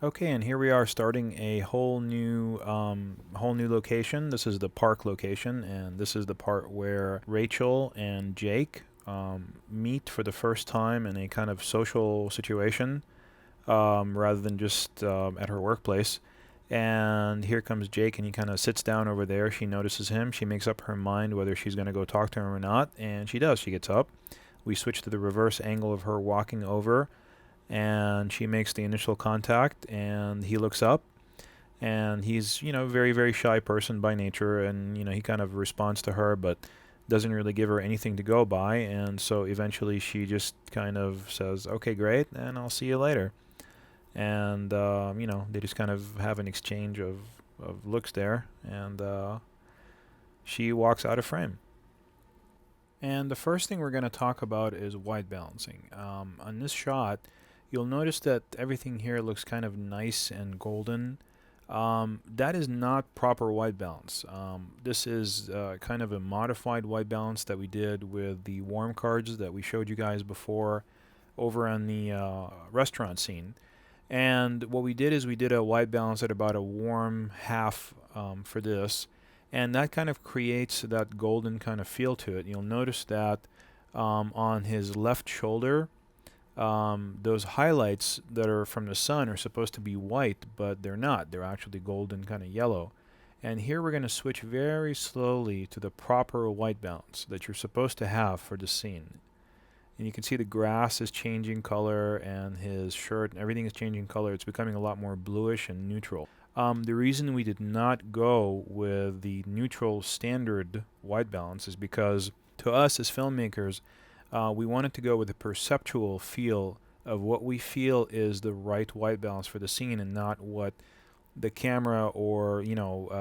Okay, and here we are starting a whole new location. This is the park location, and this is the part where Rachel and Jake meet for the first time in a kind of social situation, rather than just at her workplace. And here comes Jake, and he kind of sits down over there. She notices him. She makes up her mind whether she's going to go talk to him or not, and she does. She gets up. We switch to the reverse angle of her walking over, and she makes the initial contact, and he looks up, and he's, very, very shy person by nature, and, he kind of responds to her, but doesn't really give her anything to go by, and so eventually she just kind of says, okay, great, and I'll see you later. And, they just kind of have an exchange of looks there, and she walks out of frame. And the first thing we're going to talk about is white balancing. On this shot, you'll notice that everything here looks kind of nice and golden. That is not proper white balance. This is kind of a modified white balance that we did with the warm cards that we showed you guys before over on the restaurant scene. And what we did is we did a white balance at about a warm half for this, and that kind of creates that golden kind of feel to it. You'll notice that on his left shoulder, those highlights that are from the sun are supposed to be white, but they're not. They're actually golden, kind of yellow. And here we're going to switch very slowly to the proper white balance that you're supposed to have for the scene. And you can see the grass is changing color, and his shirt and everything is changing color. It's becoming a lot more bluish and neutral. The reason we did not go with the neutral standard white balance is because to us as filmmakers, we wanted to go with the perceptual feel of what we feel is the right white balance for the scene, and not what the camera or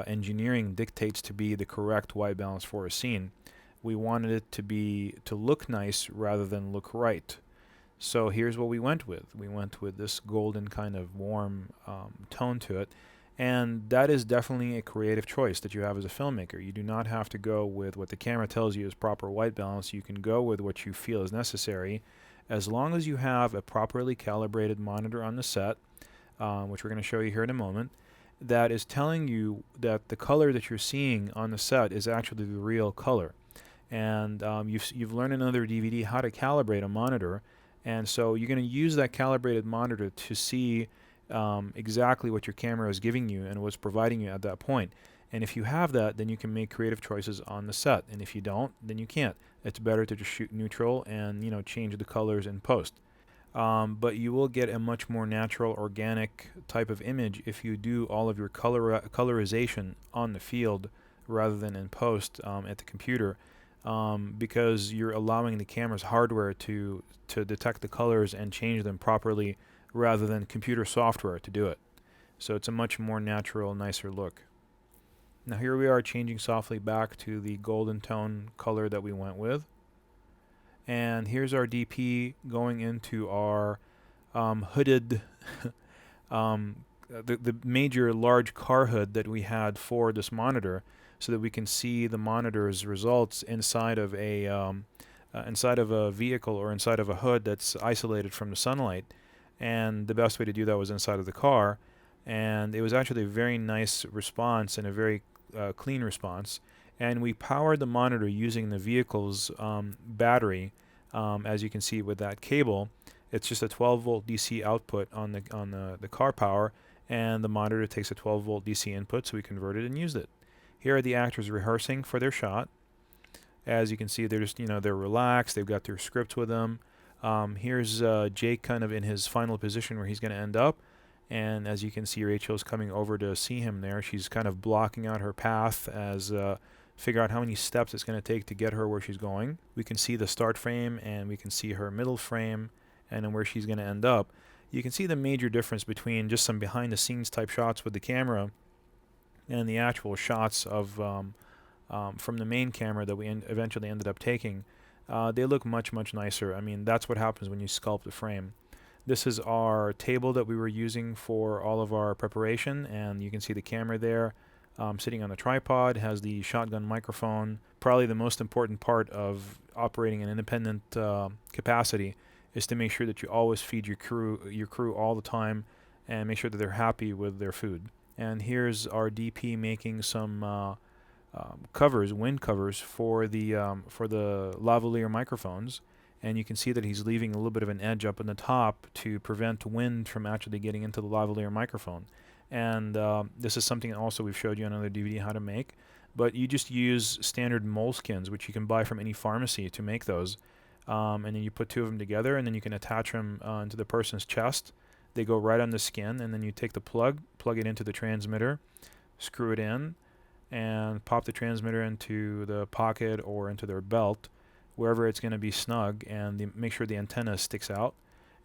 engineering dictates to be the correct white balance for a scene. We wanted it to look nice rather than look right. So here's what we went with. We went with this golden kind of warm tone to it. And that is definitely a creative choice that you have as a filmmaker. You do not have to go with what the camera tells you is proper white balance. You can go with what you feel is necessary, as long as you have a properly calibrated monitor on the set, which we're going to show you here in a moment, that is telling you that the color that you're seeing on the set is actually the real color. And you've learned in another DVD how to calibrate a monitor, and so you're going to use that calibrated monitor to see exactly what your camera is giving you and what's providing you at that point. And if you have that, then you can make creative choices on the set. And if you don't, then you can't. It's better to just shoot neutral and change the colors in post. But you will get a much more natural, organic type of image if you do all of your colorization on the field rather than in post at the computer, because you're allowing the camera's hardware to detect the colors and change them properly rather than computer software to do it. So it's a much more natural, nicer look. Now here we are changing softly back to the golden tone color that we went with. And here's our DP going into our hooded, the major large car hood that we had for this monitor, so that we can see the monitor's results inside of a vehicle or inside of a hood that's isolated from the sunlight. And the best way to do that was inside of the car. And it was actually a very nice response and a very clean response. And we powered the monitor using the vehicle's battery, as you can see with that cable. It's just a 12-volt DC output on the car power, and the monitor takes a 12-volt DC input, so we converted and used it. Here are the actors rehearsing for their shot. As you can see, they're just they're relaxed. They've got their scripts with them. Here's Jake kind of in his final position where he's going to end up. And as you can see, Rachel's coming over to see him there. She's kind of blocking out her path as figure out how many steps it's going to take to get her where she's going. We can see the start frame, and we can see her middle frame, and then where she's going to end up. You can see the major difference between just some behind the scenes type shots with the camera and the actual shots of from the main camera that we eventually ended up taking. They look much, much nicer. I mean, that's what happens when you sculpt a frame. This is our table that we were using for all of our preparation, and you can see the camera there sitting on the tripod, has the shotgun microphone. Probably the most important part of operating an independent capacity is to make sure that you always feed your crew all the time and make sure that they're happy with their food. And here's our DP making some covers, wind covers for the lavalier microphones, and you can see that he's leaving a little bit of an edge up in the top to prevent wind from actually getting into the lavalier microphone. And this is something also we've showed you on another DVD how to make, but you just use standard moleskins, which you can buy from any pharmacy, to make those. And then you put two of them together, and then you can attach them into the person's chest. They go right on the skin, and then you take the plug it into the transmitter, screw it in, and pop the transmitter into the pocket or into their belt, wherever it's going to be snug, and make sure the antenna sticks out.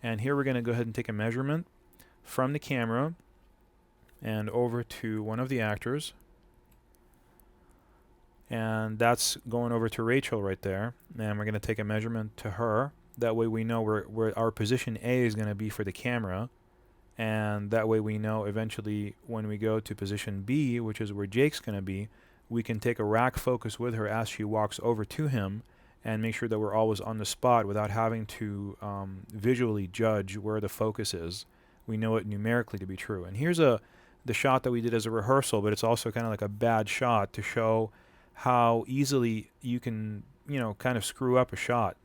And here we're going to go ahead and take a measurement from the camera and over to one of the actors. And that's going over to Rachel right there. And we're going to take a measurement to her. That way we know where our position A is going to be for the camera. And that way we know eventually when we go to position B, which is where Jake's going to be, we can take a rack focus with her as she walks over to him and make sure that we're always on the spot without having to visually judge where the focus is. We know it numerically to be true. And here's the shot that we did as a rehearsal, but it's also kind of like a bad shot to show how easily you can, kind of screw up a shot.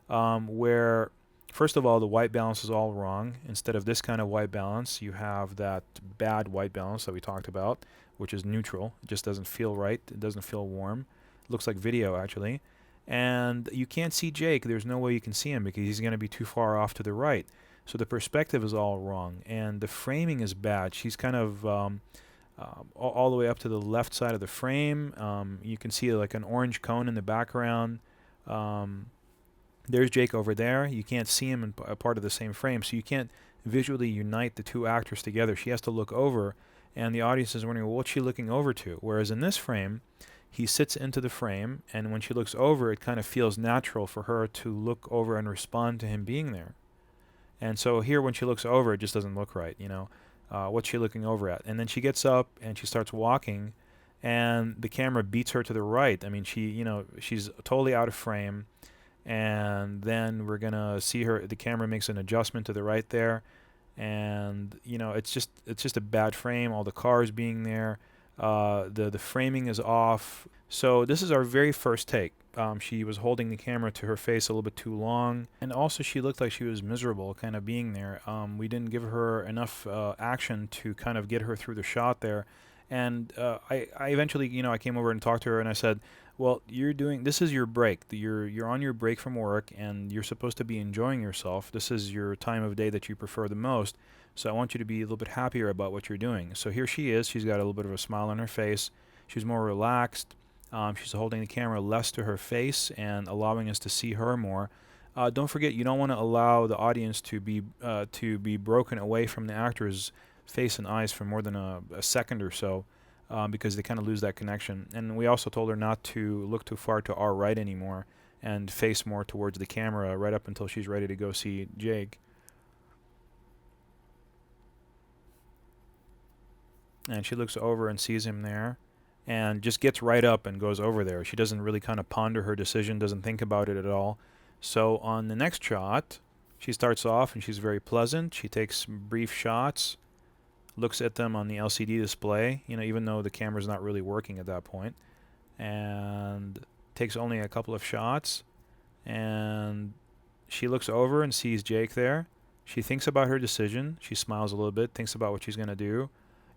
Where, first of all, the white balance is all wrong. Instead of this kind of white balance, you have that bad white balance that we talked about, which is neutral. It just doesn't feel right. It doesn't feel warm. It looks like video, actually. And you can't see Jake. There's no way you can see him because he's going to be too far off to the right. So the perspective is all wrong. And the framing is bad. She's kind of all the way up to the left side of the frame. You can see like an orange cone in the background. There's Jake over there. You can't see him in a part of the same frame, so you can't visually unite the two actors together. She has to look over, and the audience is wondering, well, what's she looking over to? Whereas in this frame, he sits into the frame, and when she looks over, it kind of feels natural for her to look over and respond to him being there. And so here, when she looks over, it just doesn't look right, what's she looking over at? And then she gets up, and she starts walking, and the camera beats her to the right. I mean, she's totally out of frame. And then we're gonna see her. The camera makes an adjustment to the right there, and it's just a bad frame. All the cars being there, the framing is off. So this is our very first take. She was holding the camera to her face a little bit too long, and also she looked like she was miserable, kind of being there. We didn't give her enough action to kind of get her through the shot there. And I eventually, I came over and talked to her, and I said, well, this is your break. You're on your break from work, and you're supposed to be enjoying yourself. This is your time of day that you prefer the most. So I want you to be a little bit happier about what you're doing. So here she is. She's got a little bit of a smile on her face. She's more relaxed. She's holding the camera less to her face and allowing us to see her more. Don't forget, you don't want to allow the audience to be broken away from the actor's face and eyes for more than a second or so. Because they kind of lose that connection. And we also told her not to look too far to our right anymore and face more towards the camera right up until she's ready to go see Jake. And she looks over and sees him there and just gets right up and goes over there. She doesn't really kind of ponder her decision, doesn't think about it at all. So on the next shot, she starts off and she's very pleasant. She takes brief shots, looks at them on the LCD display, even though the camera's not really working at that point, and takes only a couple of shots, and she looks over and sees Jake there. She thinks about her decision. She smiles a little bit, thinks about what she's going to do,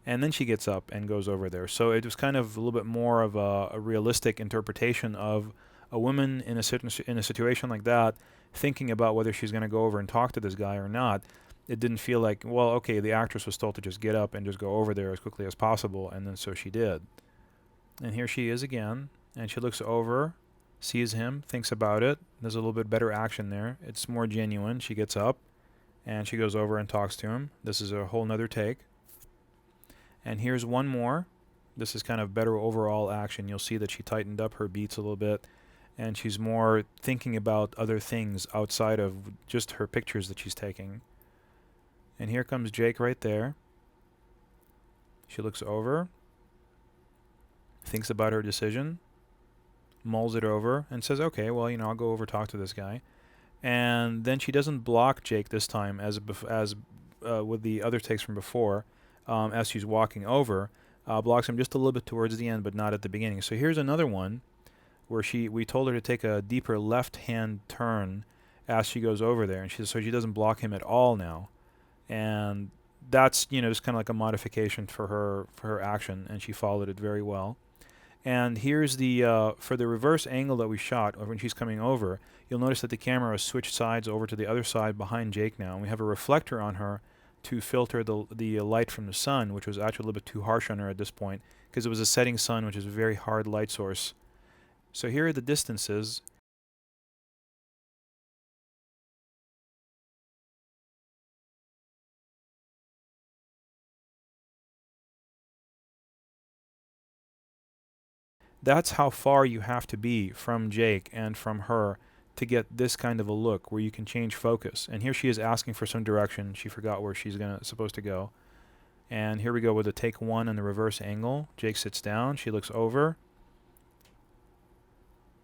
and then she gets up and goes over there. So it was kind of a little bit more of a realistic interpretation of a woman in a situation like that, thinking about whether she's going to go over and talk to this guy or not. It didn't feel like, well, okay, the actress was told to just get up and just go over there as quickly as possible, and then so she did. And here she is again, and she looks over, sees him, thinks about it. There's a little bit better action there. It's more genuine. She gets up, and she goes over and talks to him. This is a whole nother take. And here's one more. This is kind of better overall action. You'll see that she tightened up her beats a little bit, and she's more thinking about other things outside of just her pictures that she's taking. And here comes Jake right there. She looks over, thinks about her decision, mulls it over, and says, okay, well, I'll go over talk to this guy. And then she doesn't block Jake this time as with the other takes from before, as she's walking over, blocks him just a little bit towards the end, but not at the beginning. So here's another one where we told her to take a deeper left-hand turn as she goes over there, and so she doesn't block him at all now. And that's, just kind of like a modification for her action, and she followed it very well. And here's the for the reverse angle that we shot when she's coming over, you'll notice that the camera has switched sides over to the other side behind Jake now, and we have a reflector on her to filter the light from the sun, which was actually a little bit too harsh on her at this point because it was a setting sun, which is a very hard light source. So here are the distances. That's how far you have to be from Jake and from her to get this kind of a look where you can change focus. And here she is asking for some direction. She forgot where she's supposed to go. And here we go with the take one and the reverse angle. Jake sits down, she looks over,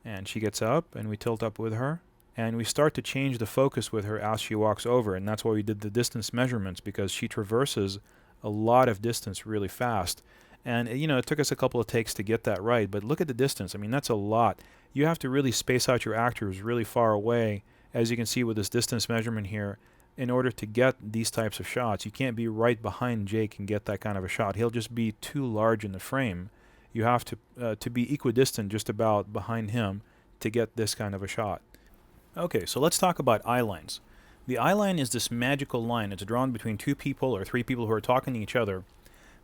and she gets up, and we tilt up with her. And we start to change the focus with her as she walks over, and that's why we did the distance measurements, because she traverses a lot of distance really fast. And, it took us a couple of takes to get that right, but look at the distance. I mean, that's a lot. You have to really space out your actors really far away, as you can see with this distance measurement here, in order to get these types of shots. You can't be right behind Jake and get that kind of a shot. He'll just be too large in the frame. You have to be equidistant just about behind him to get this kind of a shot. Okay, so let's talk about eye lines. The eye line is this magical line. It's drawn between two people or three people who are talking to each other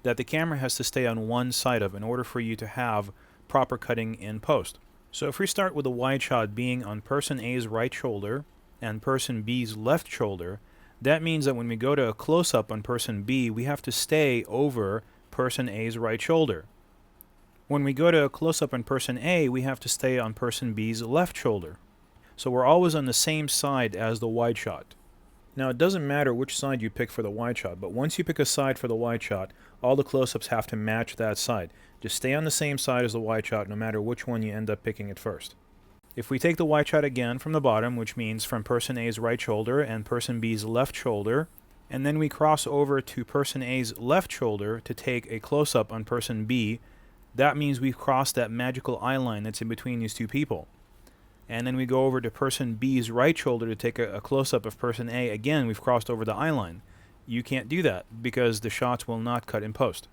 that the camera has to stay on one side of in order for you to have proper cutting in post. So if we start with a wide shot being on person A's right shoulder and person B's left shoulder, that means that when we go to a close-up on person B, we have to stay over person A's right shoulder. When we go to a close-up on person A, we have to stay on person B's left shoulder. So we're always on the same side as the wide shot. Now, it doesn't matter which side you pick for the wide shot, but once you pick a side for the wide shot, all the close-ups have to match that side. Just stay on the same side as the wide shot no matter which one you end up picking at first. If we take the wide shot again from the bottom, which means from person A's right shoulder and person B's left shoulder, and then we cross over to person A's left shoulder to take a close-up on person B, that means we've crossed that magical eye line that's in between these two people. And then we go over to person B's right shoulder to take a close-up of person A. Again, we've crossed over the eye line. You can't do that because the shots will not cut in post.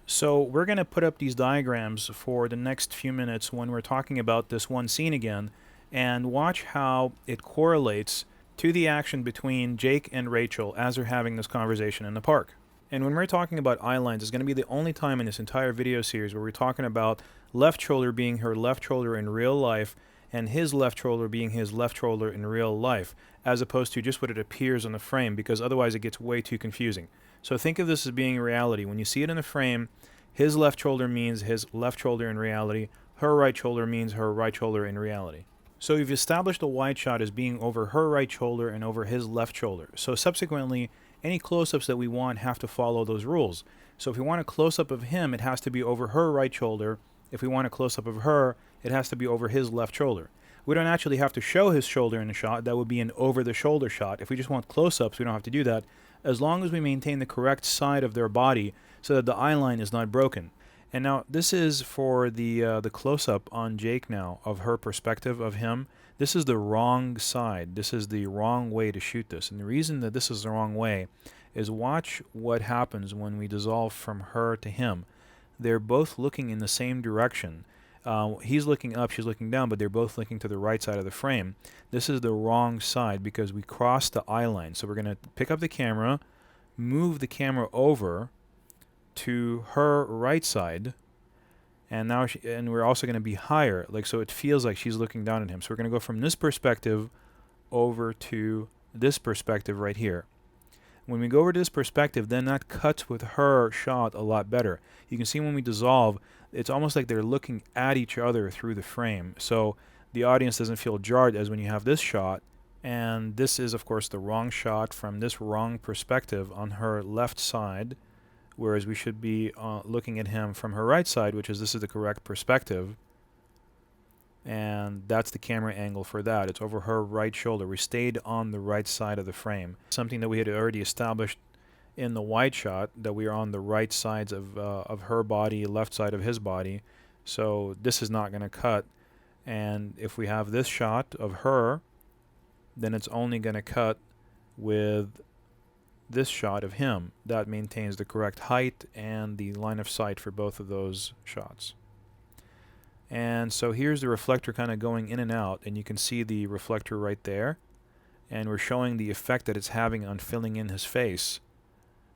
So we're going to put up these diagrams for the next few minutes when we're talking about this one scene again, and watch how it correlates to the action between Jake and Rachel as they're having this conversation in the park. And when we're talking about eye lines, it's going to be the only time in this entire video series where we're talking about left shoulder being her left shoulder in real life and his left shoulder being his left shoulder in real life, as opposed to just what it appears on the frame, because otherwise it gets way too confusing. So think of this as being reality. When you see it in the frame, his left shoulder means his left shoulder in reality, her right shoulder means her right shoulder in reality. So we've established a wide shot as being over her right shoulder and over his left shoulder. So subsequently, any close-ups that we want have to follow those rules. So if we want a close-up of him, it has to be over her right shoulder. If we want a close-up of her, it has to be over his left shoulder. We don't actually have to show his shoulder in the shot. That would be an over-the-shoulder shot. If we just want close-ups, we don't have to do that, as long as we maintain the correct side of their body so that the eye line is not broken. And now this is for the close-up on Jake now of her perspective of him. This is the wrong side. This is the wrong way to shoot this. And the reason that this is the wrong way is watch what happens when we dissolve from her to him. They're both looking in the same direction. He's looking up, she's looking down, but they're both looking to the right side of the frame. This is the wrong side because we crossed the eye line. So we're going to pick up the camera, move the camera over to her right side, and now and we're also going to be higher, like so it feels like she's looking down at him. So we're going to go from this perspective over to this perspective right here. When we go over to this perspective, then that cuts with her shot a lot better. You can see when we dissolve, it's almost like they're looking at each other through the frame. So the audience doesn't feel jarred as when you have this shot. And this is, of course, the wrong shot from this wrong perspective on her left side, whereas we should be looking at him from her right side, which is this is the correct perspective. And that's the camera angle for that. It's over her right shoulder. We stayed on the right side of the frame, something that we had already established in the wide shot that we are on the right sides of her body, left side of his body. So this is not going to cut. And if we have this shot of her, then it's only going to cut with this shot of him. That maintains the correct height and the line of sight for both of those shots. And so here's the reflector kind of going in and out, and you can see the reflector right there. And we're showing the effect that it's having on filling in his face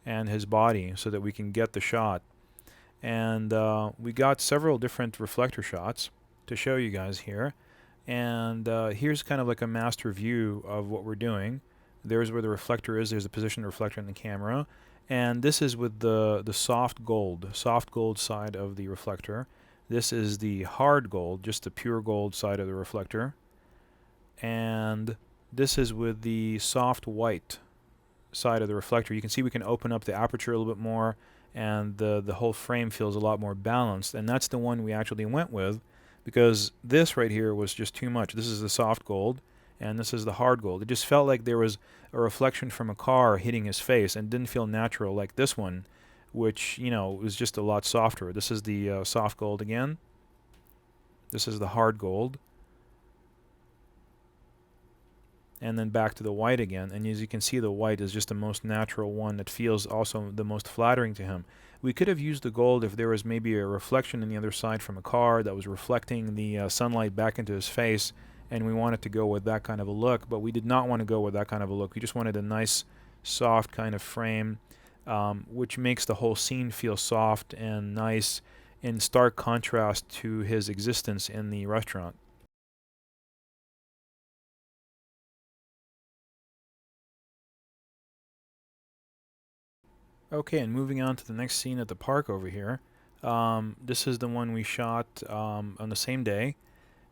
and his body so that we can get the shot. And we got several different reflector shots to show you guys here. And here's kind of like a master view of what we're doing. There's where the reflector is. There's the position of the reflector in the camera. And this is with the soft gold side of the reflector. This is the hard gold, just the pure gold side of the reflector. And this is with the soft white side of the reflector. You can see we can open up the aperture a little bit more, and the whole frame feels a lot more balanced. And that's the one we actually went with, because this right here was just too much. This is the soft gold, and this is the hard gold. It just felt like there was a reflection from a car hitting his face, and didn't feel natural like this one, which, you know, was just a lot softer. This is the soft gold again. This is the hard gold. And then back to the white again. And as you can see, the white is just the most natural one that feels also the most flattering to him. We could have used the gold if there was maybe a reflection on the other side from a car that was reflecting the sunlight back into his face, and we wanted to go with that kind of a look, but we did not want to go with that kind of a look. We just wanted a nice, soft kind of frame, which makes the whole scene feel soft and nice, in stark contrast to his existence in the restaurant. Okay, and moving on to the next scene at the park over here. This is the one we shot on the same day,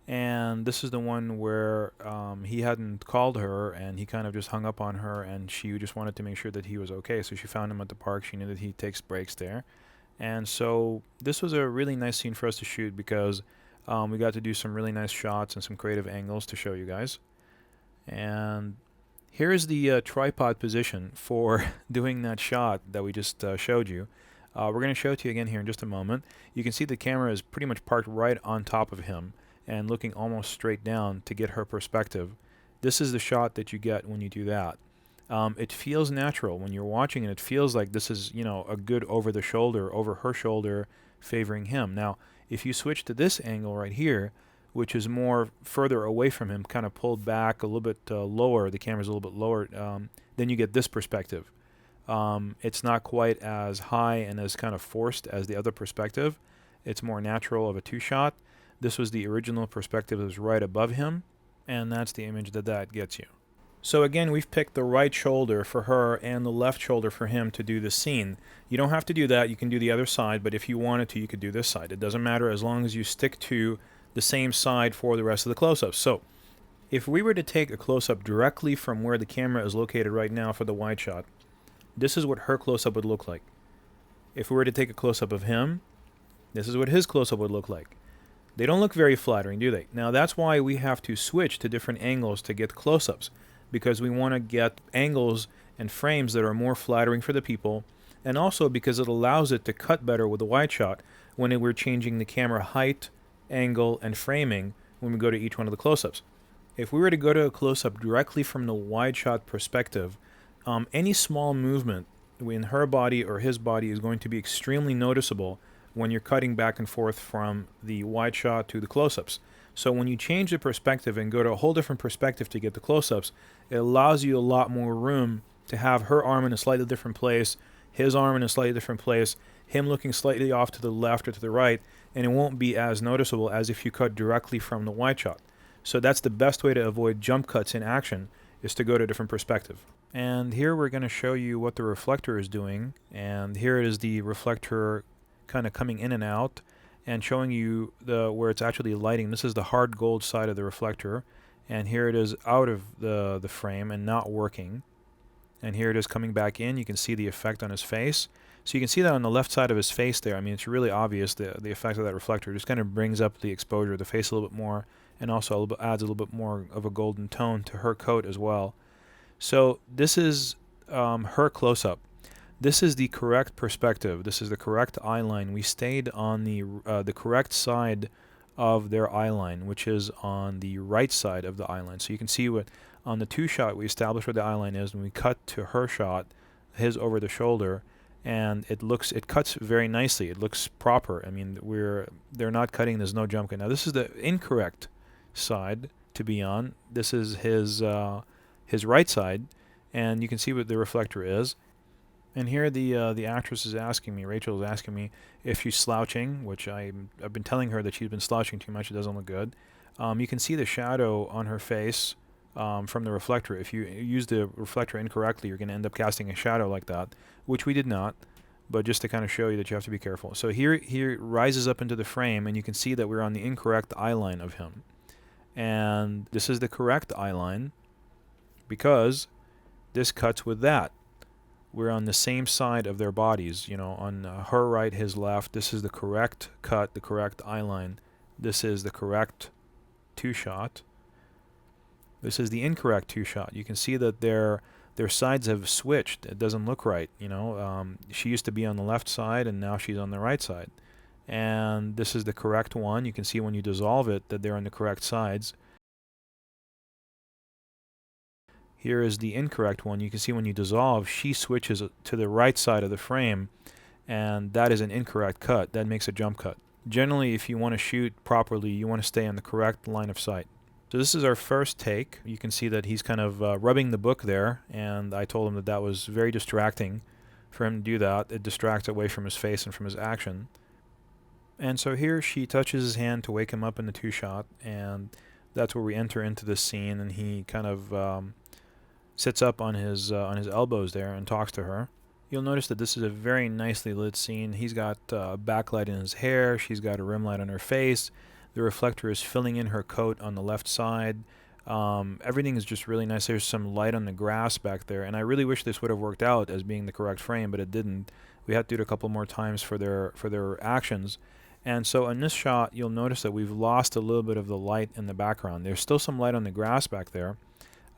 and this is the one where he hadn't called her, and he kind of just hung up on her, and she just wanted to make sure that he was okay. So she found him at the park. She knew that he takes breaks there, and so this was a really nice scene for us to shoot, because we got to do some really nice shots and some creative angles to show you guys. And here's the tripod position for doing that shot that we just showed you. We're going to show it to you again here in just a moment. You can see the camera is pretty much parked right on top of him and looking almost straight down to get her perspective. This is the shot that you get when you do that. It feels natural when you're watching, and it feels like this is, you know, a good over the shoulder, over her shoulder, favoring him. Now, if you switch to this angle right here, which is more further away from him, kind of pulled back a little bit lower, the camera's a little bit lower, then you get this perspective. It's not quite as high and as kind of forced as the other perspective. It's more natural of a two-shot. This was the original perspective that was right above him, and that's the image that gets you. So again, we've picked the right shoulder for her and the left shoulder for him to do the scene. You don't have to do that. You can do the other side, but if you wanted to, you could do this side. It doesn't matter as long as you stick to the same side for the rest of the close-ups. So if we were to take a close-up directly from where the camera is located right now for the wide shot, this is what her close-up would look like. If we were to take a close-up of him, this is what his close-up would look like. They don't look very flattering, do they? Now that's why we have to switch to different angles to get close-ups, because we want to get angles and frames that are more flattering for the people, and also because it allows it to cut better with the wide shot when we're changing the camera height, angle, and framing when we go to each one of the close-ups. If we were to go to a close-up directly from the wide shot perspective, any small movement in her body or his body is going to be extremely noticeable when you're cutting back and forth from the wide shot to the close-ups. So when you change the perspective and go to a whole different perspective to get the close-ups, it allows you a lot more room to have her arm in a slightly different place, his arm in a slightly different place, him looking slightly off to the left or to the right, and it won't be as noticeable as if you cut directly from the wide shot. So that's the best way to avoid jump cuts in action, is to go to a different perspective. And here we're going to show you what the reflector is doing, and here it is the reflector kind of coming in and out and showing you where it's actually lighting. This is the hard gold side of the reflector, and here it is out of the frame and not working. And here it is coming back in. You can see the effect on his face. So you can see that on the left side of his face there. I mean, it's really obvious, the effect of that reflector. It just kind of brings up the exposure of the face a little bit more, and also adds a little bit more of a golden tone to her coat as well. So this is her close-up. This is the correct perspective. This is the correct eye line. We stayed on the correct side of their eye line, which is on the right side of the eye line. So you can see what on the two shot we established where the eye line is, and we cut to her shot, his over the shoulder, and it cuts very nicely. It looks proper. I mean, they're not cutting. There's no jump cut. Now this is the incorrect side to be on. This is his right side, and you can see what the reflector is. And here the actress is asking me, Rachel is asking me if she's slouching, which I've been telling her that she's been slouching too much. It doesn't look good. You can see the shadow on her face from the reflector. If you use the reflector incorrectly, you're going to end up casting a shadow like that, which we did not, but just to kind of show you that you have to be careful. So here rises up into the frame, and you can see that we're on the incorrect eye line of him. And this is the correct eye line because this cuts with that. We're on the same side of their bodies, you know, on her right, his left. This is the correct cut, the correct eye line. This is the correct two-shot. This is the incorrect two-shot. You can see that their sides have switched. It doesn't look right, you know. She used to be on the left side, and now she's on the right side. And this is the correct one. You can see when you dissolve it that they're on the correct sides. Here is the incorrect one. You can see when you dissolve, she switches to the right side of the frame, and that is an incorrect cut. That makes a jump cut. Generally, if you want to shoot properly, you want to stay on the correct line of sight. So this is our first take. You can see that he's kind of rubbing the book there, and I told him that that was very distracting for him to do that. It distracts away from his face and from his action. And so here she touches his hand to wake him up in the two-shot, and that's where we enter into this scene, and he kind of sits up on his elbows there and talks to her. You'll notice that this is a very nicely lit scene. He's got backlight in his hair. She's got a rim light on her face. The reflector is filling in her coat on the left side. Everything is just really nice. There's some light on the grass back there, and I really wish this would have worked out as being the correct frame, but it didn't. We had to do it a couple more times for their actions. And so in this shot, you'll notice that we've lost a little bit of the light in the background. There's still some light on the grass back there.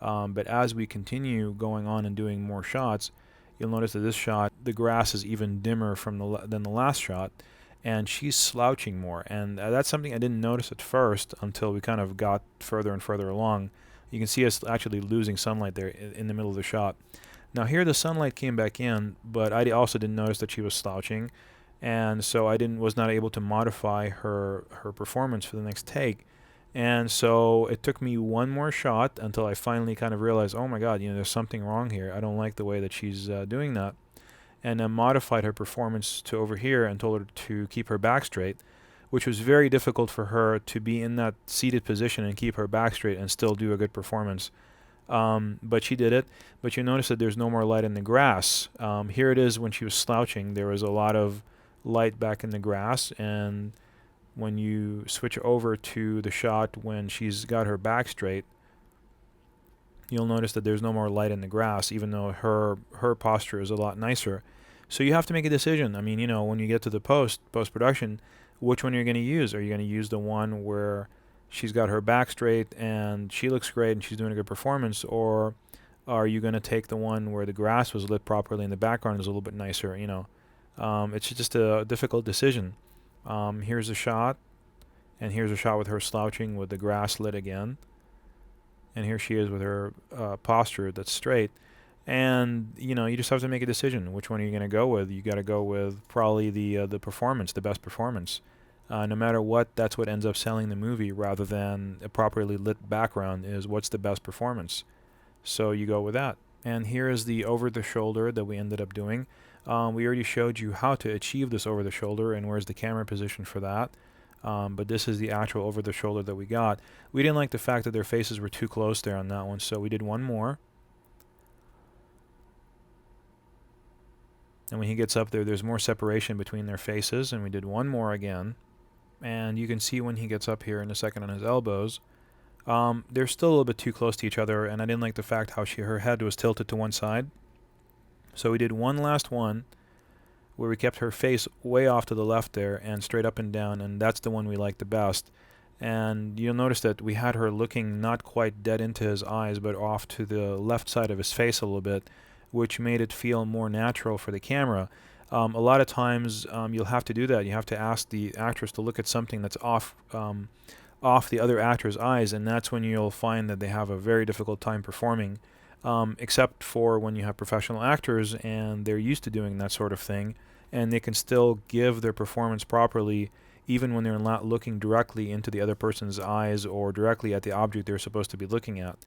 But as we continue going on and doing more shots, you'll notice that this shot, the grass is even dimmer than the last shot, and she's slouching more. And that's something I didn't notice at first until we kind of got further and further along. You can see us actually losing sunlight there in the middle of the shot. Now here the sunlight came back in, but I also didn't notice that she was slouching, and so I was not able to modify her performance for the next take. And so it took me one more shot until I finally kind of realized, oh my God, you know, there's something wrong here. I don't like the way that she's doing that. And then modified her performance to over here and told her to keep her back straight, which was very difficult for her to be in that seated position and keep her back straight and still do a good performance. But she did it. But you notice that there's no more light in the grass. Here it is when she was slouching. There was a lot of light back in the grass, and when you switch over to the shot when she's got her back straight, you'll notice that there's no more light in the grass, even though her posture is a lot nicer. So you have to make a decision. I mean, you know, when you get to the post-production, which one you're going to use. Are you going to use the one where she's got her back straight and she looks great and she's doing a good performance, or are you going to take the one where the grass was lit properly and the background is a little bit nicer, you know? It's just a difficult decision. Here's a shot, and here's a shot with her slouching with the grass lit again. And here she is with her posture that's straight. And, you know, you just have to make a decision. Which one are you going to go with? You got to go with probably the performance, the best performance. No matter what, that's what ends up selling the movie rather than a properly lit background is what's the best performance. So you go with that. And here is the over-the-shoulder that we ended up doing. We already showed you how to achieve this over-the-shoulder and where's the camera position for that. But this is the actual over-the-shoulder that we got. We didn't like the fact that their faces were too close there on that one, so we did one more. And when he gets up there, there's more separation between their faces, and we did one more again. And you can see when he gets up here in a second on his elbows, they're still a little bit too close to each other, and I didn't like the fact how her head was tilted to one side. So we did one last one where we kept her face way off to the left there and straight up and down, and that's the one we liked the best. And you'll notice that we had her looking not quite dead into his eyes, but off to the left side of his face a little bit, which made it feel more natural for the camera. A lot of times you'll have to do that. You have to ask the actress to look at something that's off the other actor's eyes, and that's when you'll find that they have a very difficult time performing, except for when you have professional actors and they're used to doing that sort of thing, and they can still give their performance properly even when they're not looking directly into the other person's eyes or directly at the object they're supposed to be looking at.